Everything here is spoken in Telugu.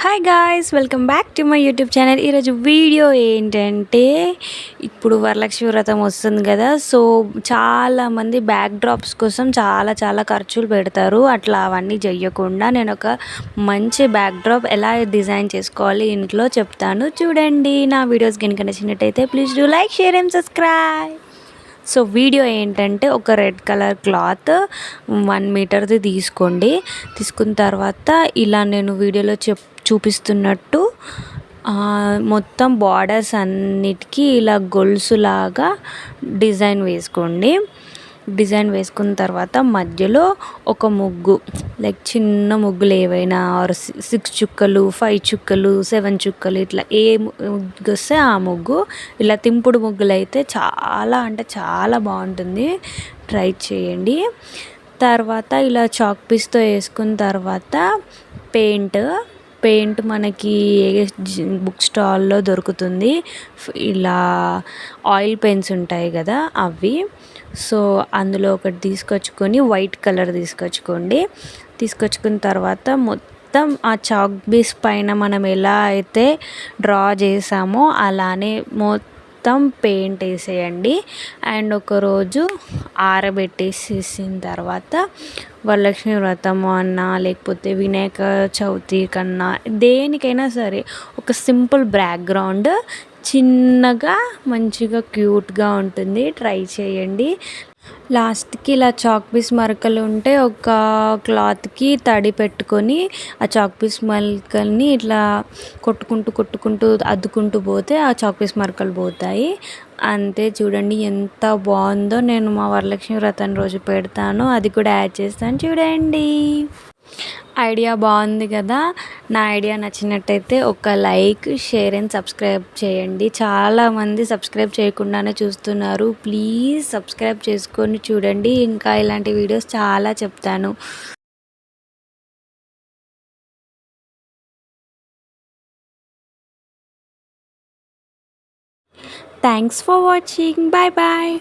Hi guys, welcome back to my YouTube channel. ఈరోజు వీడియో ఏంటంటే, ఇప్పుడు వరలక్ష్మి వ్రతం వస్తుంది కదా. సో చాలామంది బ్యాక్ డ్రాప్స్ కోసం చాలా చాలా ఖర్చులు పెడతారు. అట్లా అవన్నీ చెయ్యకుండా నేను ఒక మంచి బ్యాక్ డ్రాప్ ఎలా డిజైన్ చేసుకోవాలి ఇంట్లో చెప్తాను. చూడండి. నా వీడియోస్ కనుక నచ్చినట్టయితే please do like, share and subscribe. So video ఏంటంటే, ఒక రెడ్ కలర్ క్లాత్ 1 మీటర్ది తీసుకోండి. తీసుకున్న తర్వాత ఇలా నేను వీడియోలో చూపిస్తున్నట్టు మొత్తం బార్డర్స్ అన్నిటికీ ఇలా గొలుసులాగా డిజైన్ వేసుకోండి. డిజైన్ వేసుకున్న తర్వాత మధ్యలో ఒక ముగ్గు, లైక్ చిన్న ముగ్గులు ఏవైనా, ఆర్ 6 చుక్కలు, 5 చుక్కలు, 7 చుక్కలు, ఇట్లా ఏ ముగ్గు వస్తే ఆ ముగ్గు. ఇలా తింపుడు ముగ్గులు అయితే చాలా అంటే చాలా బాగుంటుంది, ట్రై చేయండి. తర్వాత ఇలా చాక్ పీస్తో వేసుకున్న తర్వాత పెయింట్ మనకి బుక్ స్టాల్లో దొరుకుతుంది. ఇలా ఆయిల్ పెన్స్ ఉంటాయి కదా అవి. సో అందులో ఒకటి తీసుకొచ్చుకొని వైట్ కలర్ తీసుకొచ్చుకున్న తర్వాత మొత్తం ఆ చాక్ పీస్ పైన మనం ఎలా అయితే డ్రా చేసామో అలానే మొత్తం పెయింట్ వేసేయండి. అండ్ ఒకరోజు ఆరబెట్టేసేసిన తర్వాత వరలక్ష్మి వ్రతం అన్నా లేకపోతే వినాయక చవితి కన్నా దేనికైనా సరే ఒక సింపుల్ బ్యాక్గ్రౌండ్ చిన్నగా మంచిగా క్యూట్గా ఉంటుంది. ట్రై చేయండి. లాస్ట్కి ఇలా చాక్ పీస్ మరకలు ఉంటే ఒక క్లాత్కి తడి పెట్టుకొని ఆ చాక్ పీస్ మరకల్ని ఇట్లా కొట్టుకుంటూ అద్దుకుంటూ పోతే ఆ చాక్ పీస్ మరకలు పోతాయి. అంతే. చూడండి ఎంత బాగుందో. నేను మా వరలక్ష్మి వ్రతం రోజు పెడతాను, అది కూడా యాడ్ చేస్తాను. చూడండి. ఐడియా బాగుంది కదా. నా ఐడియా నచ్చినట్టయితే ఒక లైక్, షేర్ అండ్ సబ్స్క్రైబ్ చేయండి. చాలామంది సబ్స్క్రైబ్ చేయకుండానే చూస్తున్నారు. ప్లీజ్ సబ్స్క్రైబ్ చేసుకొని చూడండి. ఇంకా ఇలాంటి వీడియోస్ చాలా చెప్తాను. Thanks for watching. Bye bye.